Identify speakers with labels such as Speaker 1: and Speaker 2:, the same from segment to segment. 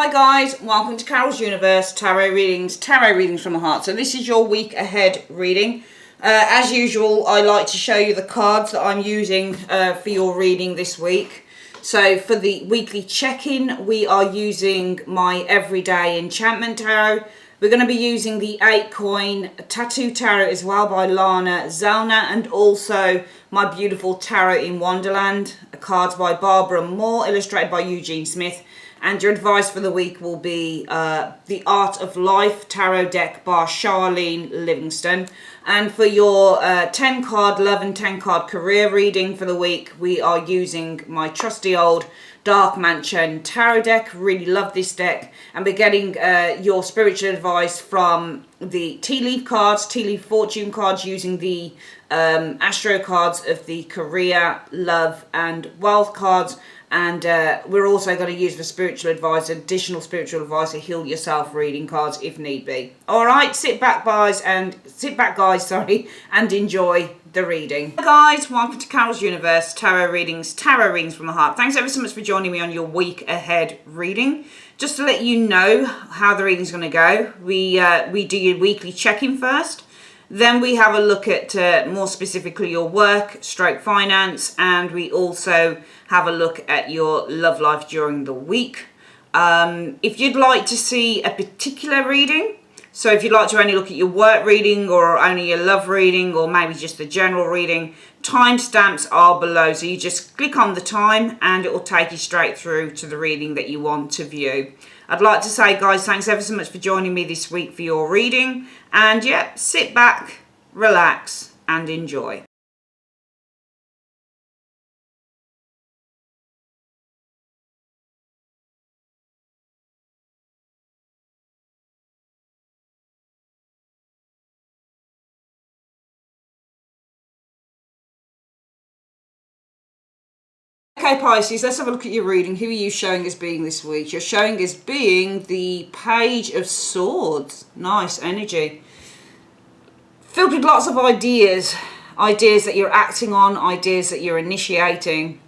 Speaker 1: Hi guys, welcome to Carol's Universe Tarot readings from the heart. So this is your week ahead reading. As usual, I like to show you the cards that I'm using for your reading this week. So for the weekly check-in, we are using my Everyday Enchantment Tarot. We're going to be using the 8-coin Tattoo Tarot as well by Lana Zellner, and also my beautiful Tarot in Wonderland, cards by Barbara Moore, illustrated by Eugene Smith. And your advice for the week will be The Art of Life Tarot deck by Charlene Livingston. And for your 10-card love and 10-card career reading for the week, we are using my trusty old Dark Mansion Tarot deck. Really love this deck. And we're getting your spiritual advice from the tea leaf cards, tea leaf fortune cards, using the astro cards of the career, love and wealth cards. And we're also going to use the spiritual advice, additional spiritual advice, to heal yourself reading cards if need be. All right, sit back, guys, and enjoy the reading. Hi guys, welcome to Carol's Universe Tarot readings from the heart. Thanks ever so much for joining me on your week ahead reading. Just to let you know how the reading's going to go, we do your weekly check-in first. Then we have a look at more specifically your work, stroke finance, and we also have a look at your love life during the week. If you'd like to see a particular reading, so if you'd like to only look at your work reading or only your love reading or maybe just the general reading, timestamps are below. So you just click on the time and it will take you straight through to the reading that you want to view. I'd like to say, guys, thanks ever so much for joining me this week for your reading. And yeah, sit back, relax, and enjoy. Okay, Pisces, let's have a look at your reading. Who are you showing as being this week? You're showing as being the Page of Swords. Nice energy. Filled with lots of ideas that you're acting on, ideas that you're initiating.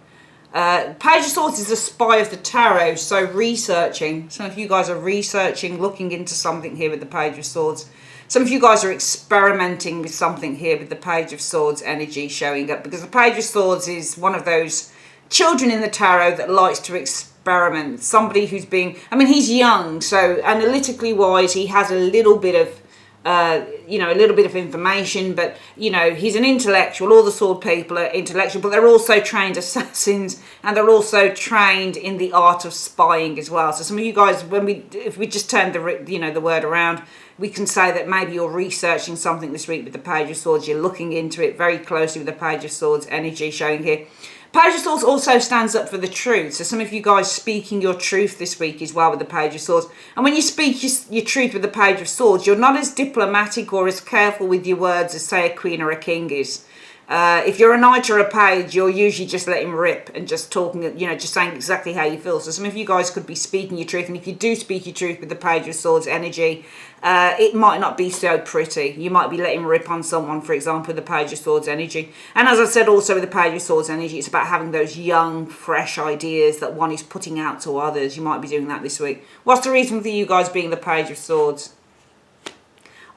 Speaker 1: Page of Swords is the spy of the tarot, so researching. Some of you guys are researching, looking into something here with the Page of Swords. Some of you guys are experimenting with something here with the Page of Swords energy showing up, because the Page of Swords is one of those children in the tarot that likes to experiment. Somebody who's being, he's young, so analytically wise, he has a little bit of a little bit of information, but he's an intellectual. All the sword people are intellectual, but they're also trained assassins, and they're also trained in the art of spying as well. So some of you guys, if we just turn the word around, we can say that maybe you're researching something this week with the Page of Swords. You're looking into it very closely with the Page of Swords energy showing here. Page of Swords also stands up for the truth. So some of you guys speaking your truth this week as well with the Page of Swords. And when you speak your truth with the Page of Swords, you're not as diplomatic or as careful with your words as, say, a queen or a king is. If you're a knight or a page, you're usually just letting rip and just talking, just saying exactly how you feel. So some of you guys could be speaking your truth. And if you do speak your truth with the Page of Swords energy, it might not be so pretty. You might be letting rip on someone, for example, with the Page of Swords energy. And as I said also with the Page of Swords energy, it's about having those young, fresh ideas that one is putting out to others. You might be doing that this week. What's the reason for you guys being the Page of Swords?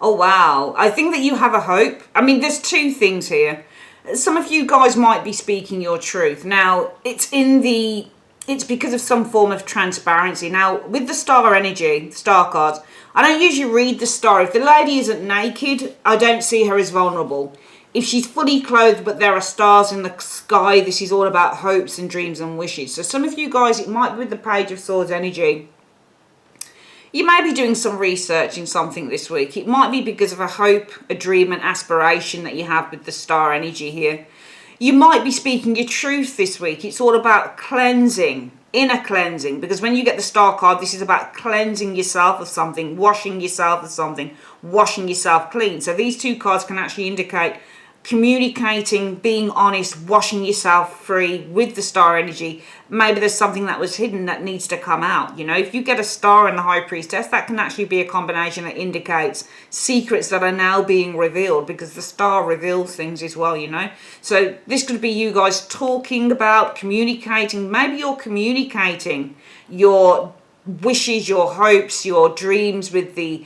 Speaker 1: Oh, wow. I think that you have a hope. There's two things here. Some of you guys might be speaking your truth. Now, it's because of some form of transparency. Now, with the star energy, star cards, I don't usually read the star. If the lady isn't naked, I don't see her as vulnerable. If she's fully clothed, but there are stars in the sky, this is all about hopes and dreams and wishes. So some of you guys, it might be with the Page of Swords energy. You may be doing some research in something this week. It might be because of a hope, a dream, an aspiration that you have with the star energy here. You might be speaking your truth this week. It's all about cleansing, inner cleansing, because when you get the star card, this is about cleansing yourself of something, washing yourself of something, washing yourself clean. So these two cards can actually indicate communicating, being honest, washing yourself free with the star energy. Maybe there's something that was hidden that needs to come out. If you get a star in the High Priestess, that can actually be a combination that indicates secrets that are now being revealed, because the star reveals things as well, So this could be you guys talking about, communicating. Maybe you're communicating your wishes, your hopes, your dreams with the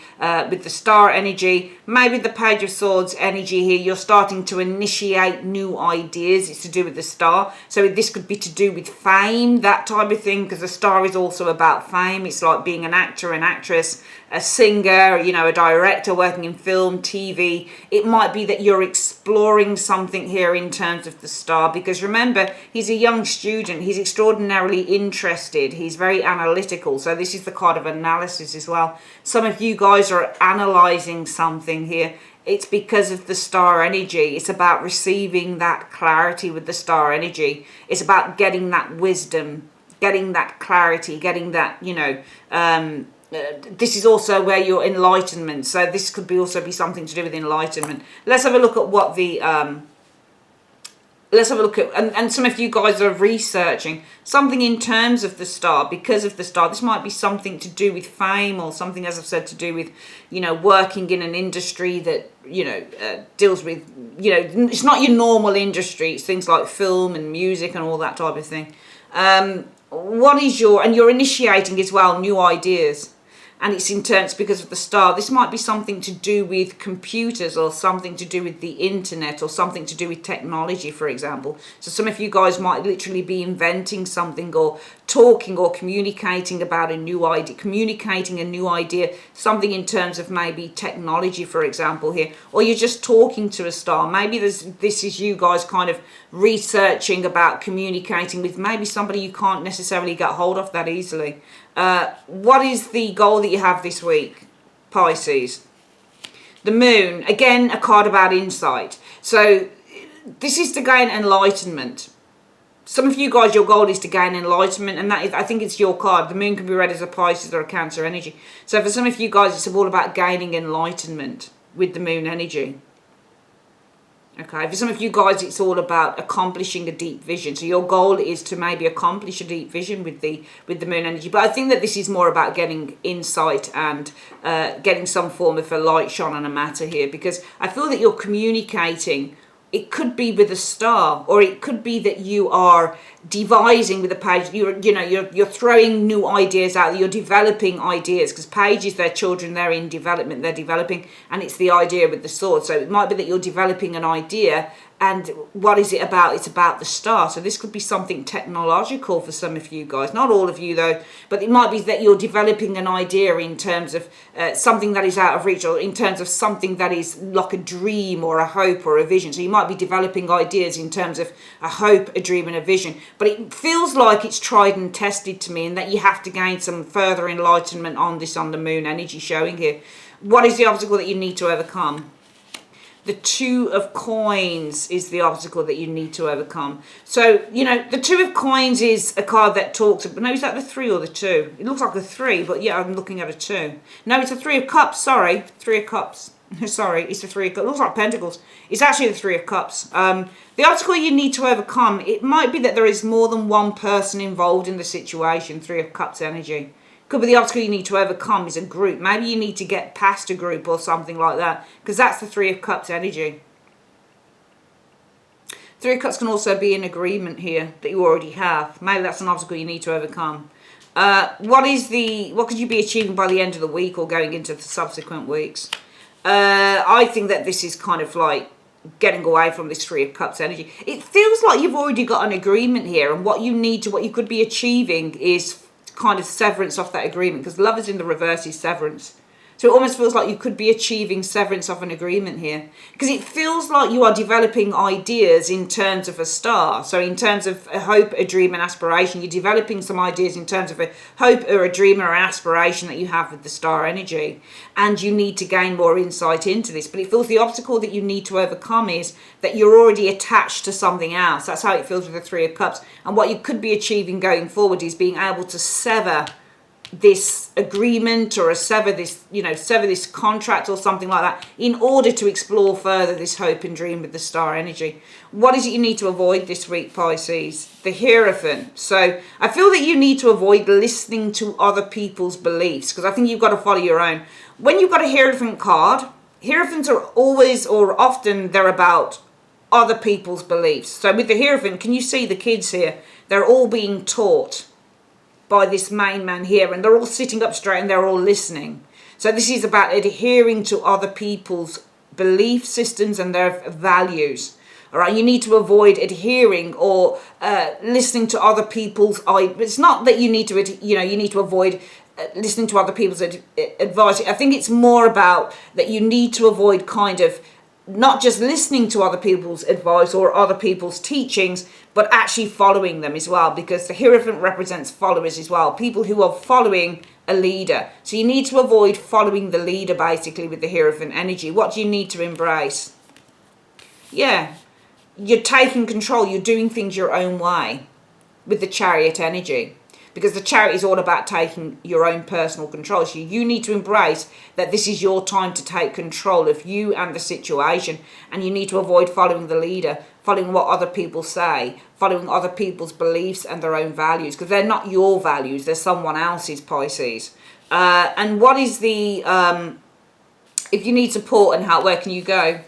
Speaker 1: star energy. Maybe the Page of Swords energy here, you're starting to initiate new ideas. It's to do with the star. So this could be to do with fame, that type of thing, because the star is also about fame. It's like being an actor, an actress, a singer, you know, a director working in film, TV. It might be that you're exploring something here in terms of the star, because remember, he's a young student. He's extraordinarily interested. He's very analytical. So this is the card of analysis as well. Some of you guys are analyzing something here. It's because of the star energy. It's about receiving that clarity with the star energy. It's about getting that wisdom, getting that clarity, getting that, you know, this is also where your enlightenment. So this could be also be something to do with enlightenment. Let's have a look at what the let's have a look at, and some of you guys are researching something in terms of the star, because of the star. This might be something to do with fame, or something, as I've said, to do with, you know, working in an industry that, you know, deals with, you know, it's not your normal industry. It's things like film and music and all that type of thing. What is your, and you're initiating as well new ideas. And it's intense because of the star. This might be something to do with computers, or something to do with the internet, or something to do with technology, for example. So some of you guys might literally be inventing something, or talking or communicating about a new idea, something in terms of maybe technology, for example, here. Or you're just talking to a star. Maybe this is you guys kind of researching about communicating with maybe somebody you can't necessarily get hold of that easily. What is the goal that you have this week, Pisces? The Moon, again, a card about insight. So this is to gain enlightenment. Some of you guys, your goal is to gain enlightenment, and that is, I think it's your card. The Moon can be read as a Pisces or a Cancer energy. So for some of you guys, it's all about gaining enlightenment with the Moon energy. Okay, for some of you guys, it's all about accomplishing a deep vision. So your goal is to maybe accomplish a deep vision with the Moon energy. But I think that this is more about getting insight and getting some form of a light shone on a matter here, because I feel that you're communicating. It could be with a star, or it could be that you are devising with a page. You're throwing new ideas out. You're developing ideas, because pages, they're children, they're in development, they're developing, and it's the idea with the sword. So it might be that you're developing an idea, and what is it about? It's about the star. So this could be something technological for some of you guys, not all of you though, but it might be that you're developing an idea in terms of something that is out of reach, or in terms of something that is like a dream or a hope or a vision. So you might be developing ideas in terms of a hope, a dream and a vision, but it feels like it's tried and tested to me, and that you have to gain some further enlightenment on this, on the Moon energy showing here. What is the obstacle that you need to overcome? The Two of Coins is the obstacle that you need to overcome. So, you know, the Two of Coins is a card that talks... No, is that the 3 or the 2? It looks like a 3, but yeah, I'm looking at a 2. No, it's a 3 of Cups, sorry. 3 of Cups. Sorry, it's the 3 of Cups. It looks like Pentacles. It's actually the 3 of Cups. The obstacle you need to overcome, it might be that there is more than one person involved in the situation. 3 of Cups energy. Could be the obstacle you need to overcome is a group. Maybe you need to get past a group or something like that, because that's the 3 of Cups energy. 3 of Cups can also be an agreement here that you already have. Maybe that's an obstacle you need to overcome. What could you be achieving by the end of the week or going into the subsequent weeks? I think that this is kind of like getting away from this 3 of Cups energy. It feels like you've already got an agreement here, and what you could be achieving is kind of severance off that agreement, because Lovers in the reverse is severance. So it almost feels like you could be achieving severance of an agreement here, because it feels like you are developing ideas in terms of a star. So in terms of a hope, a dream, and aspiration, you're developing some ideas in terms of a hope or a dream or an aspiration that you have with the star energy. And you need to gain more insight into this. But it feels the obstacle that you need to overcome is that you're already attached to something else. That's how it feels with the 3 of Cups. And what you could be achieving going forward is being able to sever this agreement, or sever this contract or something like that, in order to explore further this hope and dream with the star energy. What is it you need to avoid this week, Pisces? The Hierophant. So I feel that you need to avoid listening to other people's beliefs, because I think you've got to follow your own. When you've got a Hierophant card, Hierophants are always, or often, they're about other people's beliefs. So with the Hierophant, can you see the kids here? They're all being taught. by this main man here, and they're all sitting up straight and they're all listening. So this is about adhering to other people's belief systems and their values. All right, you need to avoid adhering or listening to other people's. It's not that you need to, you need to avoid listening to other people's advice. I think it's more about that you need to avoid kind of not just listening to other people's advice or other people's teachings, but actually following them as well, because the Hierophant represents followers as well, people who are following a leader. So you need to avoid following the leader, basically, with the Hierophant energy. What do you need to embrace? Yeah, you're taking control. You're doing things your own way with the Chariot energy, because the Chariot is all about taking your own personal control. So you need to embrace that this is your time to take control of you and the situation, and you need to avoid following the leader, following what other people say, following other people's beliefs and their own values, because they're not your values, they're someone else's, Pisces. And what is the, if you need support and help, where can you go?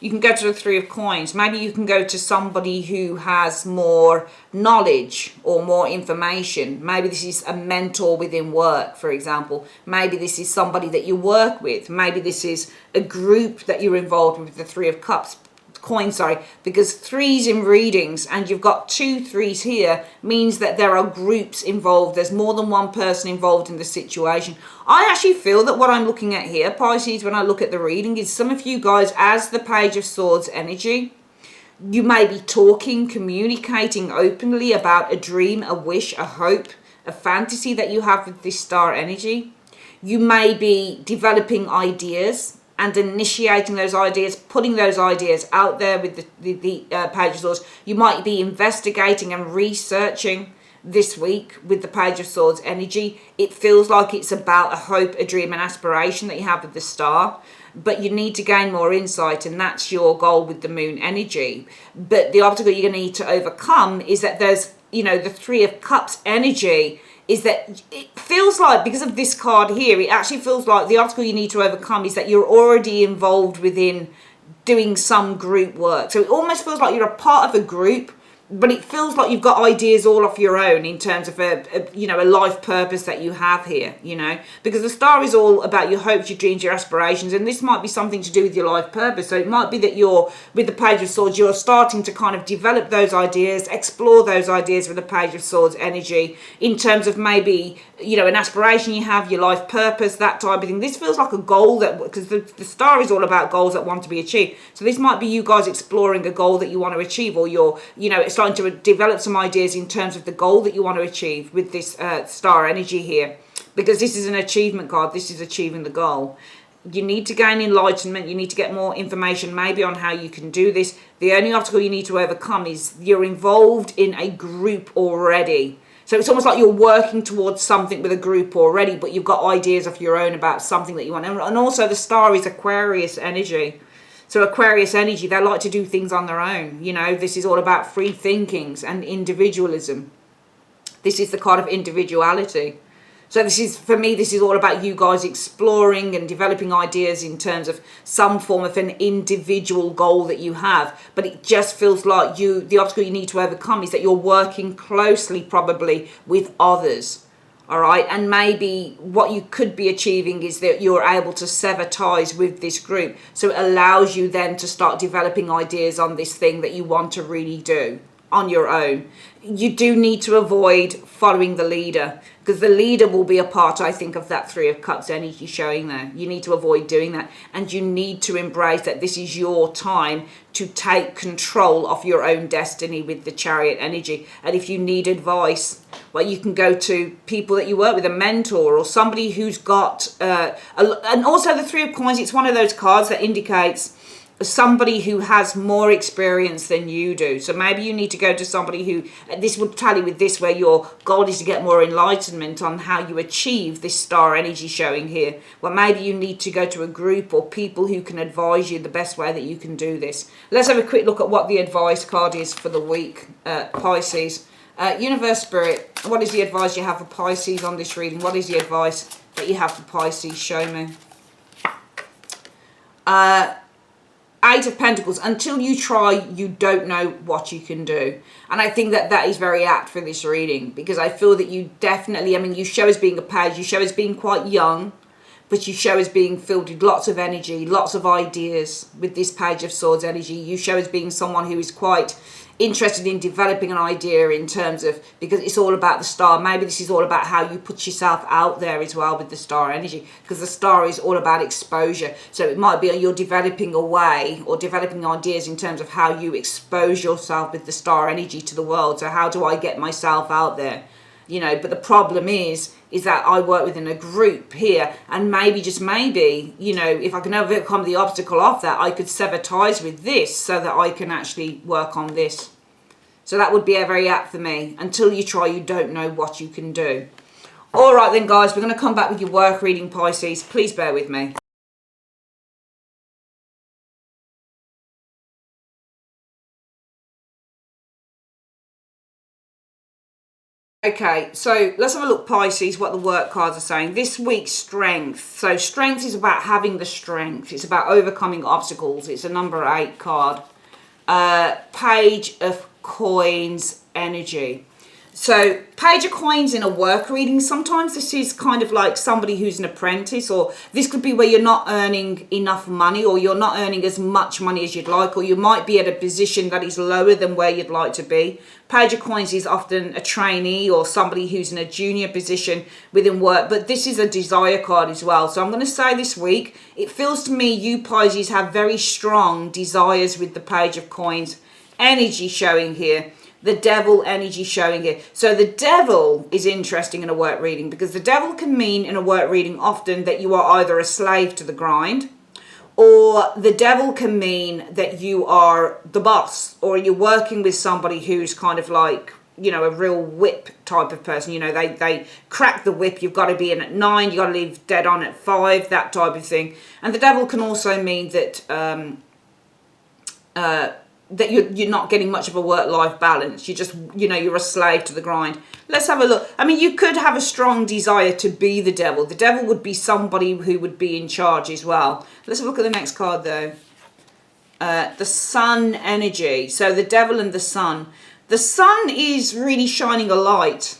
Speaker 1: You can go to the Three of Coins. Maybe you can go to somebody who has more knowledge or more information. Maybe this is a mentor within work, for example. Maybe this is somebody that you work with. Maybe this is a group that you're involved with, the Three of Coins, because threes in readings, and you've got 2 3s here, means that there are groups involved. There's more than one person involved in the situation. I actually feel that what I'm looking at here, Pisces, when I look at the reading, is some of you guys, as the Page of Swords energy, you may be talking, communicating openly about a dream, a wish, a hope, a fantasy that you have with this star energy. You may be developing ideas and initiating those ideas, putting those ideas out there with the Page of Swords. You might be investigating and researching this week with the Page of Swords energy. It feels like it's about a hope, a dream, an aspiration that you have with the star, but you need to gain more insight, and that's your goal with the Moon energy. But the obstacle you're going to need to overcome is that there's, the Three of Cups energy, is that it feels like, because of this card here, it actually feels like the obstacle you need to overcome is that you're already involved within doing some group work. So it almost feels like you're a part of a group, but it feels like you've got ideas all off your own in terms of a life purpose that you have here, because the star is all about your hopes, your dreams, your aspirations, and this might be something to do with your life purpose. So it might be that you're, with the Page of Swords, you're starting to kind of develop those ideas, explore those ideas with the Page of Swords energy, in terms of maybe, an aspiration you have, your life purpose, that type of thing. This feels like a goal that, because the star is all about goals that want to be achieved. So this might be you guys exploring a goal that you want to achieve, or you're, starting to develop some ideas in terms of the goal that you want to achieve with this star energy here, because this is an achievement card. This is achieving the goal. You need to gain enlightenment. You need to get more information maybe on how you can do this. The only obstacle you need to overcome is you're involved in a group already. So it's almost like you're working towards something with a group already, but you've got ideas of your own about something that you want. And also the star is Aquarius energy. So Aquarius energy, they like to do things on their own. This is all about free thinkings and individualism. This is the card of individuality. So this is, for me, this is all about you guys exploring and developing ideas in terms of some form of an individual goal that you have. But it just feels like the obstacle you need to overcome is that you're working closely probably with others. All right, and maybe what you could be achieving is that you're able to sever ties with this group. So it allows you then to start developing ideas on this thing that you want to really do on your own. You do need to avoid following the leader, because the leader will be a part, I think, of that Three of Cups energy showing there. You need to avoid doing that, and you need to embrace that this is your time to take control of your own destiny with the Chariot energy. And if you need advice, well, you can go to people that you work with, a mentor or somebody who's got and also the Three of Coins, it's one of those cards that indicates somebody who has more experience than you do. So maybe you need to go to somebody who, this would tally with this, where your goal is to get more enlightenment on how you achieve this star energy showing here. Well, maybe you need to go to a group or people who can advise you the best way that you can do this. Let's have a quick look at what the advice card is for the week, Pisces. Universe Spirit, what is the advice you have for Pisces on this reading? What is the advice that you have for Pisces? Show me. Eight of Pentacles. Until you try, you don't know what you can do. And I think that that is very apt for this reading, because I feel that you definitely, I mean, you show as being a page, you show as being quite young, but you show as being filled with lots of energy, lots of ideas with this Page of Swords energy. You show as being someone who is quite interested in developing an idea in terms of, because it's all about the star. Maybe this is all about how you put yourself out there as well with the star energy, because the star is all about exposure. So it might be you're developing a way or developing ideas in terms of how you expose yourself with the star energy to the world. So how do I get myself out there? You know, but the problem is that I work within a group here, and maybe, just maybe, you know, if I can overcome the obstacle of that, I could sever ties with this so that I can actually work on this. So that would be a very apt for me. Until you try, you don't know what you can do. All right then, guys, we're going to come back with your work reading, Pisces. Please bear with me. Okay, so let's have a look, Pisces, what the work cards are saying. This week's strength. So strength is about having the strength. It's about overcoming obstacles. It's a number 8 card. Page of Coins energy. So Page of Coins in a work reading, sometimes this is kind of like somebody who's an apprentice, or this could be where you're not earning enough money, or you're not earning as much money as you'd like, or you might be at a position that is lower than where you'd like to be. Page of Coins is often a trainee or somebody who's in a junior position within work, but this is a desire card as well. So I'm going to say this week, it feels to me you Pisces have very strong desires with the Page of Coins energy showing here. The Devil energy showing here. So the Devil is interesting in a work reading, because the Devil can mean in a work reading often that you are either a slave to the grind, or the Devil can mean that you are the boss, or you're working with somebody who's kind of like, you know, a real whip type of person. You know, they crack the whip. You've got to be in at 9, you got to leave dead on at 5, that type of thing. And the Devil can also mean that that you're not getting much of a work-life balance. You just, you know, you're a slave to the grind. Let's have a look. I mean, you could have a strong desire to be the Devil. The Devil would be somebody who would be in charge as well. Let's have a look at the next card, though. The Sun energy. So the Devil and the Sun. The Sun is really shining a light.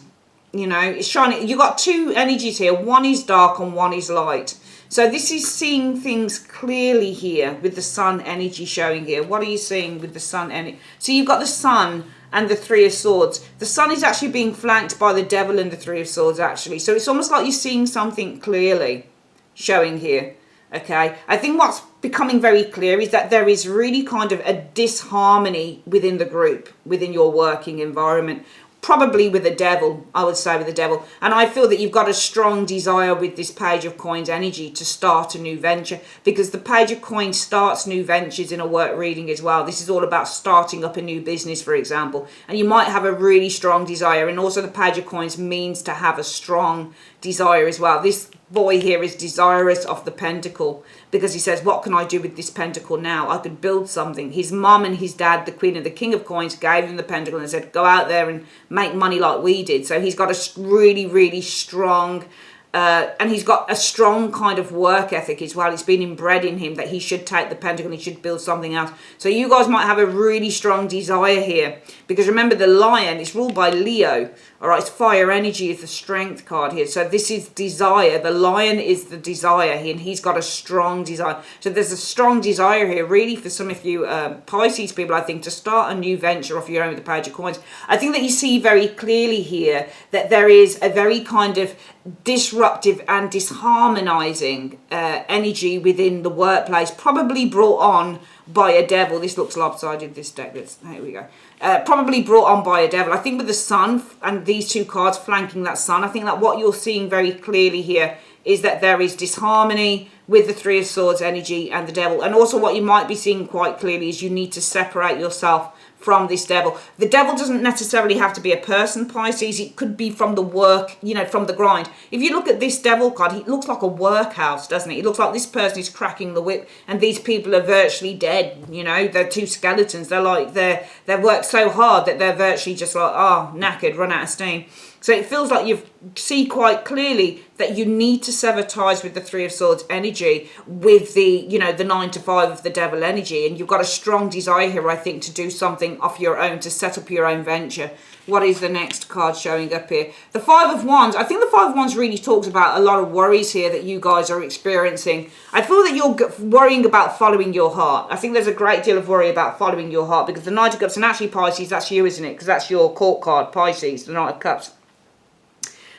Speaker 1: You know, it's shining. You've got two energies here. One is dark and one is light. So this is seeing things clearly here with the Sun energy showing here. What are you seeing with the Sun energy? So you've got the Sun and the Three of Swords. The Sun is actually being flanked by the Devil and the Three of Swords, actually. So it's almost like you're seeing something clearly showing here. Okay, I think what's becoming very clear is that there is really kind of a disharmony within the group, within your working environment. Probably with the Devil, I would say with the Devil. And I feel that you've got a strong desire with this Page of Coins energy to start a new venture, because the Page of Coins starts new ventures in a work reading as well. This is all about starting up a new business, for example. And you might have a really strong desire. And also the Page of Coins means to have a strong desire as well. This boy here is desirous of the pentacle, because he says, what can I do with this pentacle now? I could build something. His mum and his dad, the Queen and the King of Coins, gave him the pentacle and said, go out there and make money like we did. So he's got a really, really strong, and he's got a strong kind of work ethic as well. It's been inbred in him that he should take the pentacle and he should build something else. So you guys might have a really strong desire here, because remember the Lion is ruled by Leo. All right, it's fire energy is the strength card here. So this is desire. The Lion is the desire here, and he's got a strong desire. So there's a strong desire here, really, for some of you Pisces people, I think, to start a new venture off your own with the Page of Coins. I think that you see very clearly here that there is a very kind of disruptive and disharmonizing energy within the workplace, probably brought on by a Devil. This looks lopsided, this deck. Here we go. Probably brought on by a Devil. I think with the Sun and these two cards flanking that Sun, I think that what you're seeing very clearly here is that there is disharmony with the Three of Swords energy and the Devil. And also what you might be seeing quite clearly is you need to separate yourself from this Devil. The Devil doesn't necessarily have to be a person, Pisces. It could be from the work, you know, from the grind. If you look at this Devil card, it looks like a workhouse, doesn't it? It looks like this person is cracking the whip and these people are virtually dead. You know, they're two skeletons. They're like, they've worked so hard that they're virtually just like, oh, knackered, run out of steam. So it feels like you see quite clearly that you need to sever ties with the Three of Swords energy, with the, you know, the 9 to 5 of the Devil energy. And you've got a strong desire here, I think, to do something off your own, to set up your own venture. What is the next card showing up here? The Five of Wands. I think the Five of Wands really talks about a lot of worries here that you guys are experiencing. I feel that you're worrying about following your heart. I think there's a great deal of worry about following your heart, because the Knight of Cups, and actually Pisces, that's you, isn't it? Because that's your court card, Pisces, the Knight of Cups.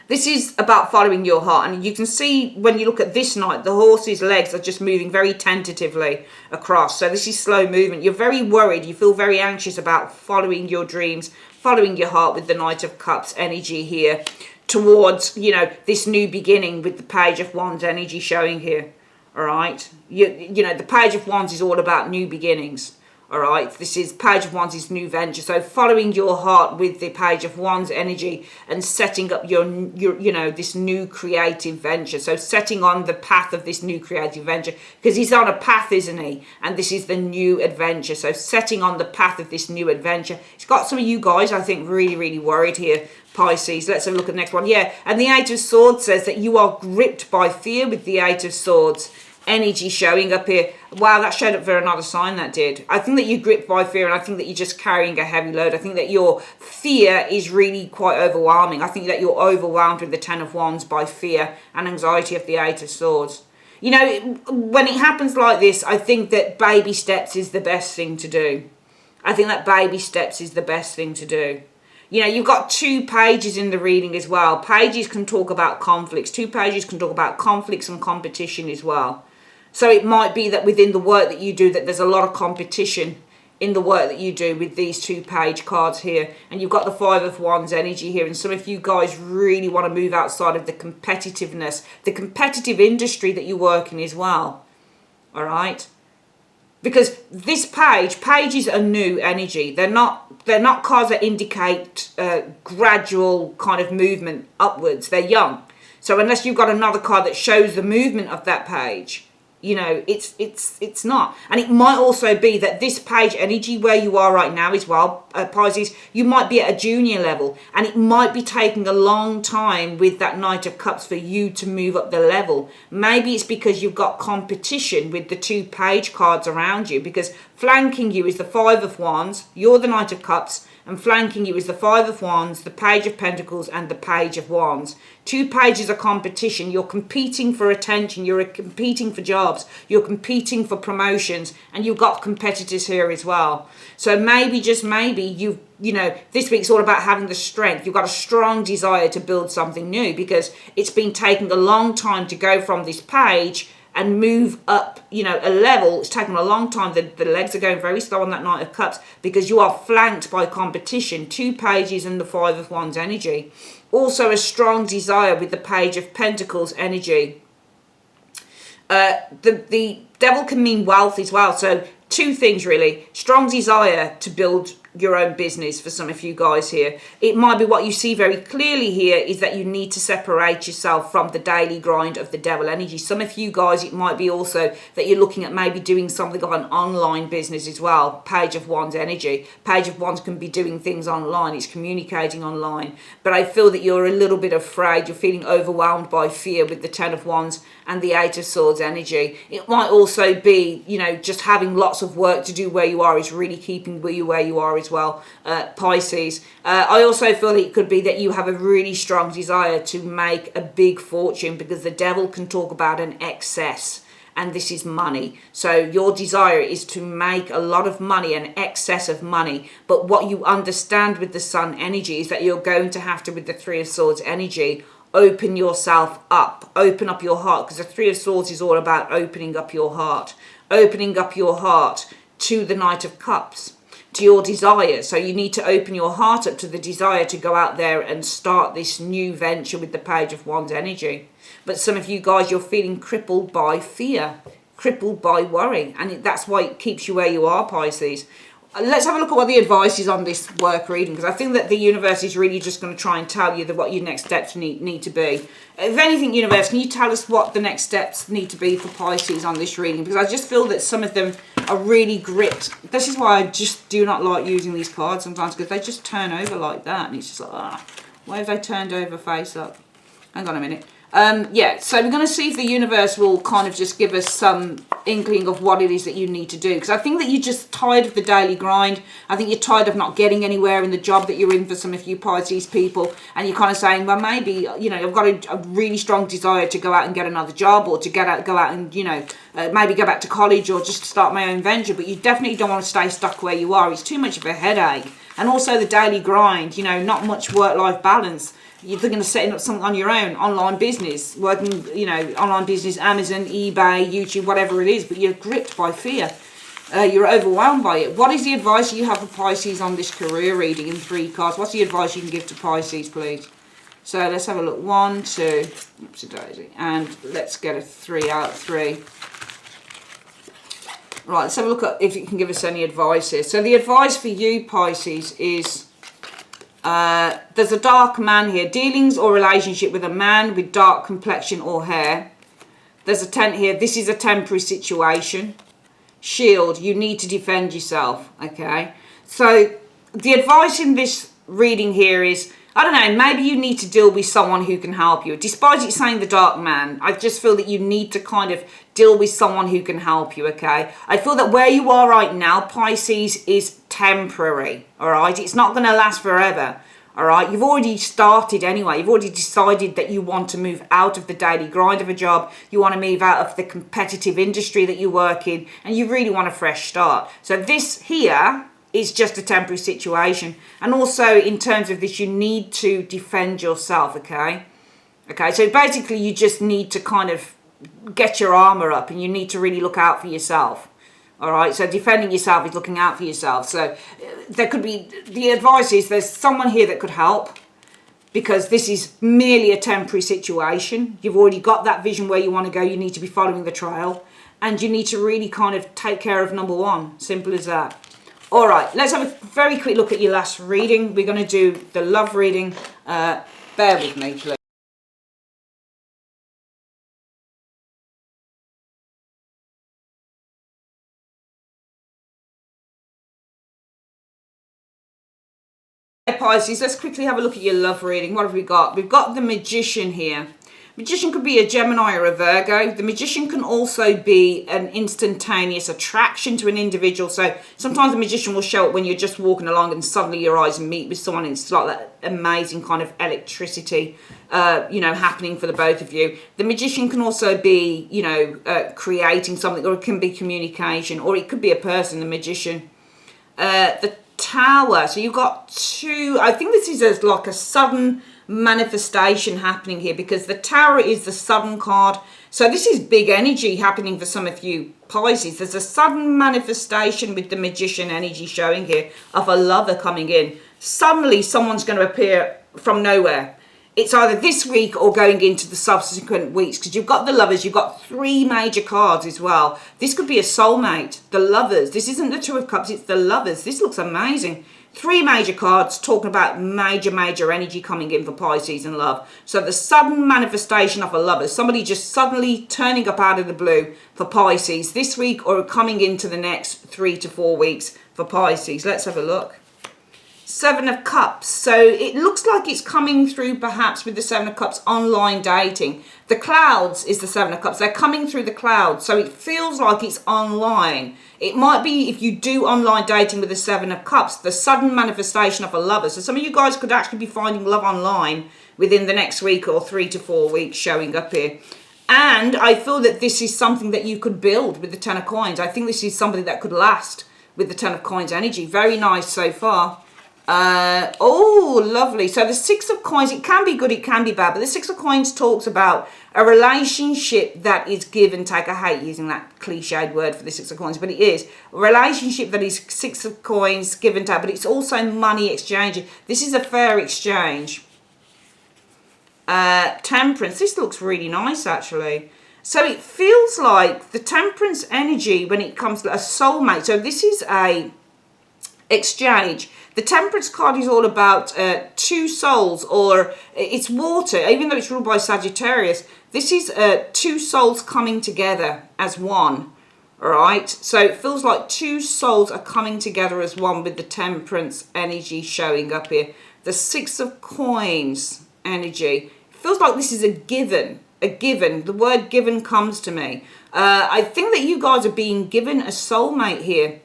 Speaker 1: This is about following your heart, and you can see when you look at this knight, the horse's legs are just moving very tentatively across. So this is slow movement. You're very worried. You feel very anxious about following your dreams, following your heart with the Knight of Cups energy here towards, you know, this new beginning with the Page of Wands energy showing here. All right. You know, the Page of Wands is all about new beginnings. All right, this is Page of Wands is new venture. So following your heart with the Page of Wands energy and setting up your you know, this new creative venture. So setting on the path of this new creative venture, because he's on a path, isn't he? And this is the new adventure. So setting on the path of this new adventure. It's got some of you guys, I think, really worried here, Pisces. Let's have a look at the next one. Yeah, and the Eight of Swords says that you are gripped by fear with the Eight of Swords energy showing up here. Wow, that showed up for another sign, that did. I think that you're gripped by fear, and I think that you're just carrying a heavy load. I think that your fear is really quite overwhelming. I think that you're overwhelmed with the Ten of Wands by fear and anxiety of the Eight of Swords. You know, when it happens like this, I think that baby steps is the best thing to do. I think that baby steps is the best thing to do. You know, you've got two pages in the reading as well. Pages can talk about conflicts. Two pages can talk about conflicts and competition as well. So it might be that within the work that you do, that there's a lot of competition in the work that you do with these 2 page cards here. And you've got the Five of Wands energy here. And some of you guys really want to move outside of the competitiveness, the competitive industry that you work in as well. All right? Because this pages are new energy. They're not cards that indicate gradual kind of movement upwards. They're young. So unless you've got another card that shows the movement of that page, you know, it's not. And it might also be that this page energy where you are right now as well, Pisces, you might be at a junior level, and it might be taking a long time with that Knight of Cups for you to move up the level. Maybe it's because you've got competition with the 2 page cards around you, because flanking you is the Five of Wands, you're the Knight of Cups, and flanking you is the Five of Wands, the Page of Pentacles, and the Page of Wands. 2 pages of competition. You're competing for attention. You're competing for jobs. You're competing for promotions. And you've got competitors here as well. So maybe, just maybe, you know, this week's all about having the strength. You've got a strong desire to build something new, because it's been taking a long time to go from this page and move up, you know, a level. It's taken a long time. The legs are going very slow on that Knight of Cups, because you are flanked by competition. 2 pages and the Five of Wands energy. Also a strong desire with the Page of Pentacles energy. The Devil can mean wealth as well. So 2 things really. Strong desire to build your own business for some of you guys here. It might be what you see very clearly here is that you need to separate yourself from the daily grind of the Devil energy. Some of you guys, it might be also that you're looking at maybe doing something of an online business as well. Page of Wands energy. Page of Wands can be doing things online. It's communicating online. But I feel that you're a little bit afraid. You're feeling overwhelmed by fear with the Ten of Wands and the Eight of Swords energy. It might also be, you know, just having lots of work to do where you are is really keeping you where you are as well, Pisces. I also feel that it could be that you have a really strong desire to make a big fortune, because the Devil can talk about an excess, and this is money. So your desire is to make a lot of money, an excess of money. But what you understand with the Sun energy is that you're going to have to, with the Three of Swords energy, open yourself up, open up your heart, because the Three of Swords is all about opening up your heart to the Knight of Cups, to your desire. So you need to open your heart up to the desire to go out there and start this new venture with the Page of Wands energy. But some of you guys, you're feeling crippled by fear, crippled by worry, and that's why it keeps you where you are, Pisces. Let's have a look at what the advice is on this work reading, because I think that the universe is really just going to try and tell you that what your next steps need to be. If anything, universe, can you tell us what the next steps need to be for Pisces on this reading? Because I just feel that some of them are really gripped. This is why I just do not like using these cards sometimes, because they just turn over like that, and it's just like, Why have they turned over face up? Hang on a minute. Yeah, so we're going to see if the universe will kind of just give us some inkling of what it is that you need to do. Because I think that you're just tired of the daily grind. I think you're tired of not getting anywhere in the job that you're in for some of you Pisces people. And you're kind of saying, well, maybe, you know, I've got a really strong desire to go out and get another job, or to go out and, you know, maybe go back to college, or just start my own venture. But you definitely don't want to stay stuck where you are. It's too much of a headache. And also the daily grind, you know, not much work-life balance. You're thinking of setting up something on your own, online business, working, you know, online business, Amazon, eBay, YouTube, whatever it is, but you're gripped by fear. You're overwhelmed by it. What is the advice you have for Pisces on this career reading in 3 cards? What's the advice you can give to Pisces, please? So let's have a look. 1, 2, oopsie daisy, and let's get a 3 out of 3. Right, let's have a look at if you can give us any advice here. So the advice for you, Pisces, is... there's a dark man here. Dealings or relationship with a man with dark complexion or hair. There's a tent here. This is a temporary situation. Shield. You need to defend yourself. Okay. So the advice in this reading here is, I don't know, maybe you need to deal with someone who can help you. Despite it saying the dark man, I just feel that you need to kind of deal with someone who can help you, okay? I feel that where you are right now, Pisces, is temporary, all right? It's not going to last forever, all right? You've already started anyway. You've already decided that you want to move out of the daily grind of a job. You want to move out of the competitive industry that you work in, and you really want a fresh start. So this here... it's just a temporary situation. And also in terms of this, you need to defend yourself, okay? Okay, so basically you just need to kind of get your armor up, and you need to really look out for yourself. All right, so defending yourself is looking out for yourself. So there could be, the advice is there's someone here that could help, because this is merely a temporary situation. You've already got that vision where you want to go. You need to be following the trail, and you need to really kind of take care of number one. Simple as that. All right, let's have a very quick look at your last reading. We're going to do the love reading. Bear with me, please. Pisces, let's quickly have a look at your love reading. What have we got? We've got the Magician here. Magician could be a Gemini or a Virgo. The Magician can also be an instantaneous attraction to an individual. So sometimes the Magician will show up when you're just walking along and suddenly your eyes meet with someone. It's like that amazing kind of electricity, you know, happening for the both of you. The Magician can also be, you know, creating something, or it can be communication, or it could be a person, the Magician. The Tower. So you've got 2, I think this is like a sudden manifestation happening here, because the Tower is the sudden card. So this is big energy happening for some of you Pisces. There's a sudden manifestation with the Magician energy showing here of a lover coming in. Suddenly someone's going to appear from nowhere. It's either this week or going into the subsequent weeks, because you've got the Lovers, you've got 3 major cards as well. This could be a soulmate, the Lovers. This isn't the 2 of Cups, it's the Lovers. This looks amazing. 3 major cards talking about major energy coming in for Pisces and love. So the sudden manifestation of a lover, somebody just suddenly turning up out of the blue for Pisces this week, or coming into the next 3 to 4 weeks for Pisces. Let's have a look. 7 of Cups. So it looks like it's coming through perhaps with the 7 of Cups, online dating. The clouds is the 7 of Cups. They're coming through the clouds. So it feels like it's online. It might be, if you do online dating with the 7 of Cups, the sudden manifestation of a lover. So some of you guys could actually be finding love online within the next week or 3 to 4 weeks showing up here. And I feel that this is something that you could build with the 10 of Coins. I think this is something that could last with the 10 of Coins energy. Very nice so far. Oh, lovely. So the 6 of Coins, it can be good, it can be bad, but the 6 of Coins talks about a relationship that is give and take. I hate using that cliched word for the 6 of Coins, but it is a relationship that is 6 of Coins, give and take, but it's also money exchange. This is a fair exchange. Temperance, this looks really nice actually. So it feels like the Temperance energy when it comes to a soulmate. So this is a exchange. The Temperance card is all about 2 souls, or it's water, even though it's ruled by Sagittarius. This is 2 souls coming together as one, all right? So it feels like 2 souls are coming together as one with the Temperance energy showing up here. the Six of Coins energy. Feels like this is a given. A given. The word given comes to me. I think that you guys are being given a soulmate here.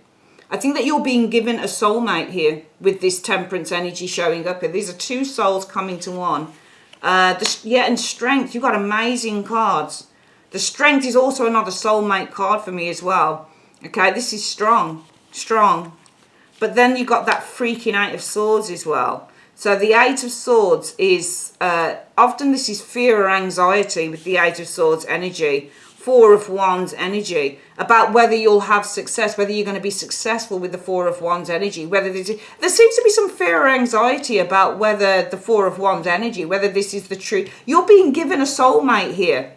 Speaker 1: I think that you're being given a soulmate here with this Temperance energy showing up here. These are two souls coming to one. And Strength. You've got amazing cards. The Strength is also another soulmate card for me as well. Okay, this is strong. Strong. But then you've got that freaking Eight of Swords as well. So the Eight of Swords is, often this is fear or anxiety with the Eight of Swords energy. Four of Wands energy, about whether you'll have success, whether you're going to be successful with the Four of Wands energy, whether there seems to be some fear or anxiety about whether the Four of Wands energy, whether this is the truth. You're being given a soulmate here.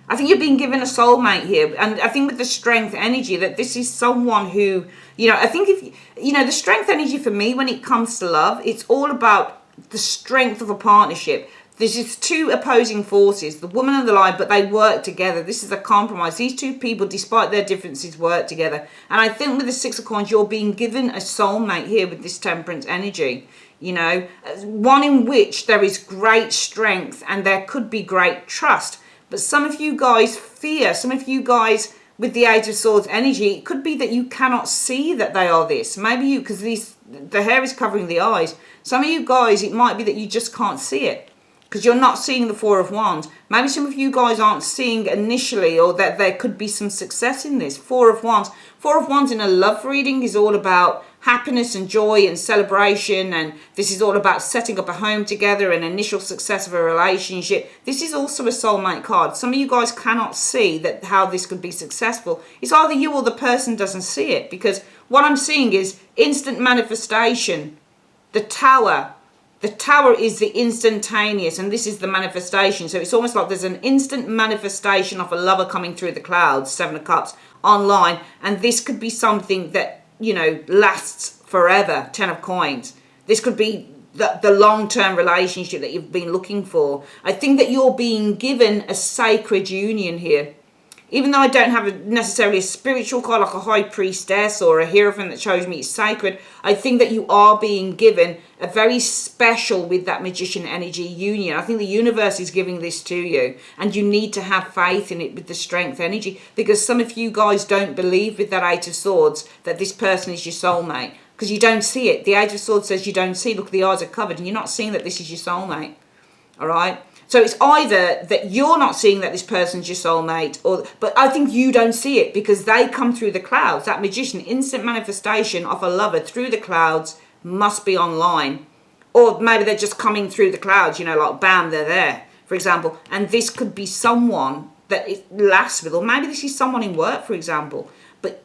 Speaker 1: I think you're being given a soulmate here. And I think with the Strength energy that this is someone who, I think the Strength energy for me when it comes to love, it's all about the strength of a partnership. This is two opposing forces, the woman and the lion, but they work together. This is a compromise. These two people, despite their differences, work together. And I think with the Six of Coins, you're being given a soulmate here with this Temperance energy. One in which there is great strength and there could be great trust. But some of you guys fear, some of you guys with the Eight of Swords energy, it could be that you cannot see that they are this. Maybe because the hair is covering the eyes. Some of you guys, it might be that you just can't see it, because you're not seeing the Four of Wands. Maybe some of you guys aren't seeing initially, or that there could be some success in this. Four of Wands. Four of Wands in a love reading is all about happiness and joy and celebration, and this is all about setting up a home together and initial success of a relationship. This is also a soulmate card. Some of you guys cannot see that how this could be successful. It's either you or the person doesn't see it, because what I'm seeing is instant manifestation. The Tower. The Tower is the instantaneous, and this is the manifestation. So it's almost like there's an instant manifestation of a lover coming through the clouds, Seven of Cups, online. And this could be something that, lasts forever, Ten of Coins. This could be the long-term relationship that you've been looking for. I think that you're being given a sacred union here. Even though I don't have necessarily a spiritual card like a High Priestess or a Hierophant that shows me it's sacred, I think that you are being given a very special, with that Magician energy, union. I think the universe is giving this to you, and you need to have faith in it with the Strength energy, because some of you guys don't believe with that Eight of Swords that this person is your soulmate, because you don't see it. The Eight of Swords says you don't see. Look, the eyes are covered, and you're not seeing that this is your soulmate. All right? So it's either that you're not seeing that this person's your soulmate, but I think you don't see it because they come through the clouds. That Magician, instant manifestation of a lover through the clouds, must be online. Or maybe they're just coming through the clouds, like bam, they're there, for example. And this could be someone that it lasts with, or maybe this is someone in work, for example. But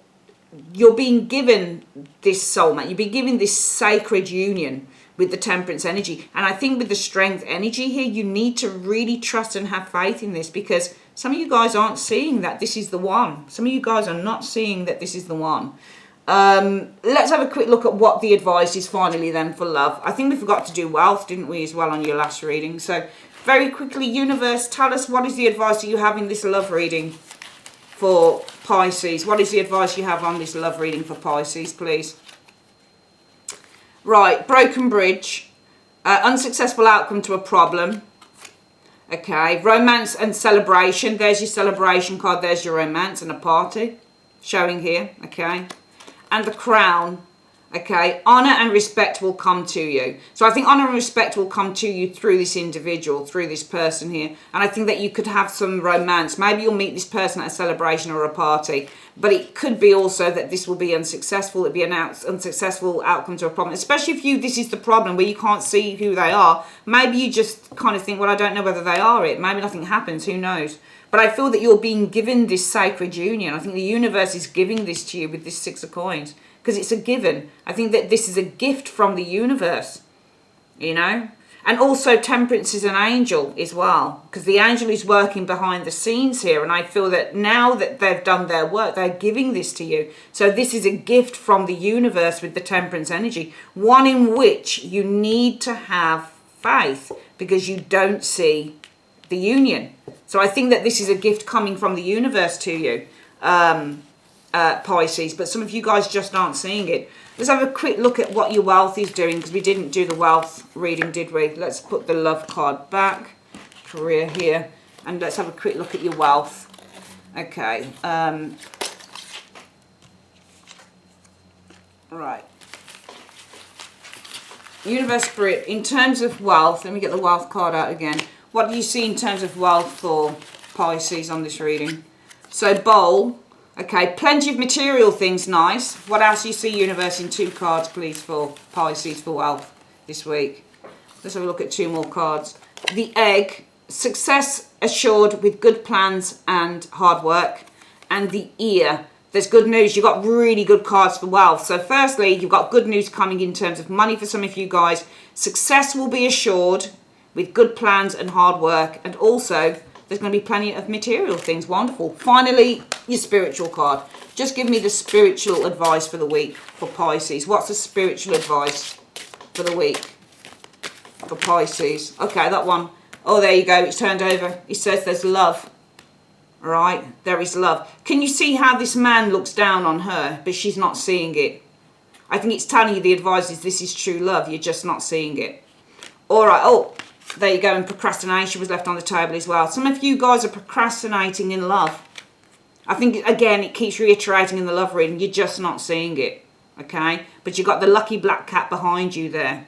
Speaker 1: you're being given this soulmate. You're being given this sacred union with the Temperance energy. And I think with the Strength energy here, you need to really trust and have faith in this, because some of you guys aren't seeing that this is the one. Some of you guys are not seeing that this is the one. Let's have a quick look at what the advice is finally then for love. I think we forgot to do wealth, didn't we, as well on your last reading. So very quickly, universe, tell us, what is the advice that you have in this love reading for Pisces? What is the advice you have on this love reading for Pisces, please? Right, broken bridge, unsuccessful outcome to a problem. Okay, romance and celebration. There's your celebration card. There's your romance and a party showing here. Okay, and the Crown. Okay, honor and respect will come to you. So I think honor and respect will come to you through this individual, through this person here. And I think that you could have some romance. Maybe you'll meet this person at a celebration or a party. But it could be also that this will be unsuccessful. It'll be an unsuccessful outcome to a problem. Especially if this is the problem where you can't see who they are. Maybe you just kind of think, well, I don't know whether they are it. Maybe nothing happens. Who knows? But I feel that you're being given this sacred union. I think the universe is giving this to you with this Six of Coins, because it's a given. I think that this is a gift from the universe, And also Temperance is an angel as well, because the angel is working behind the scenes here. And I feel that now that they've done their work, they're giving this to you. So this is a gift from the universe with the Temperance energy, one in which you need to have faith because you don't see the union. So I think that this is a gift coming from the universe to you. Pisces, but some of you guys just aren't seeing it. Let's have a quick look at what your wealth is doing, because we didn't do the wealth reading, did we? Let's put the love card back, career here, and let's have a quick look at your wealth. Okay. Right. Universe, Spirit, in terms of wealth, let me get the wealth card out again. What do you see in terms of wealth for Pisces on this reading? So bowl. Okay, plenty of material things, nice. What else do you see, universe, in 2 cards, please, for Pisces for wealth this week? Let's have a look at 2 more cards. The egg, success assured with good plans and hard work. And the ear, there's good news. You've got really good cards for wealth. So firstly, you've got good news coming in terms of money for some of you guys. Success will be assured with good plans and hard work. And also, there's going to be plenty of material things. Wonderful. Finally, your spiritual card. Just give me the spiritual advice for the week for Pisces. What's the spiritual advice for the week for Pisces? Okay, that one. Oh, there you go. It's turned over. It says there's love. All right, there is love. Can you see how this man looks down on her, but she's not seeing it? I think it's telling you the advice is this is true love. You're just not seeing it. All right. Oh, there you go. And procrastination was left on the table as well. Some of you guys are procrastinating in love. I think, again, it keeps reiterating in the love reading. You're just not seeing it. Okay? But you've got the lucky black cat behind you there.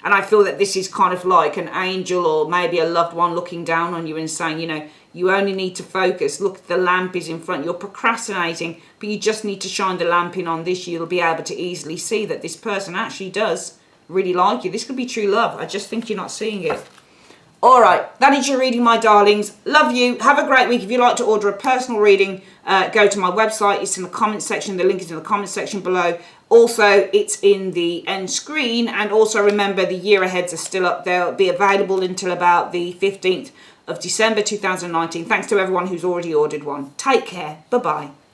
Speaker 1: And I feel that this is kind of like an angel or maybe a loved one looking down on you and saying, you know, you only need to focus. Look, the lamp is in front. You're procrastinating, but you just need to shine the lamp in on this. You'll be able to easily see that this person actually does really like you. This could be true love. I just think you're not seeing it. All right, that is your reading, my darlings. Love you. Have a great week. If you'd like to order a personal reading, go to my website. It's in the comment section. The link is in the comment section below. Also, it's in the end screen. And also remember, the year aheads are still up. They'll be available until about the 15th of December 2019. Thanks to everyone who's already ordered one. Take care. Bye-bye.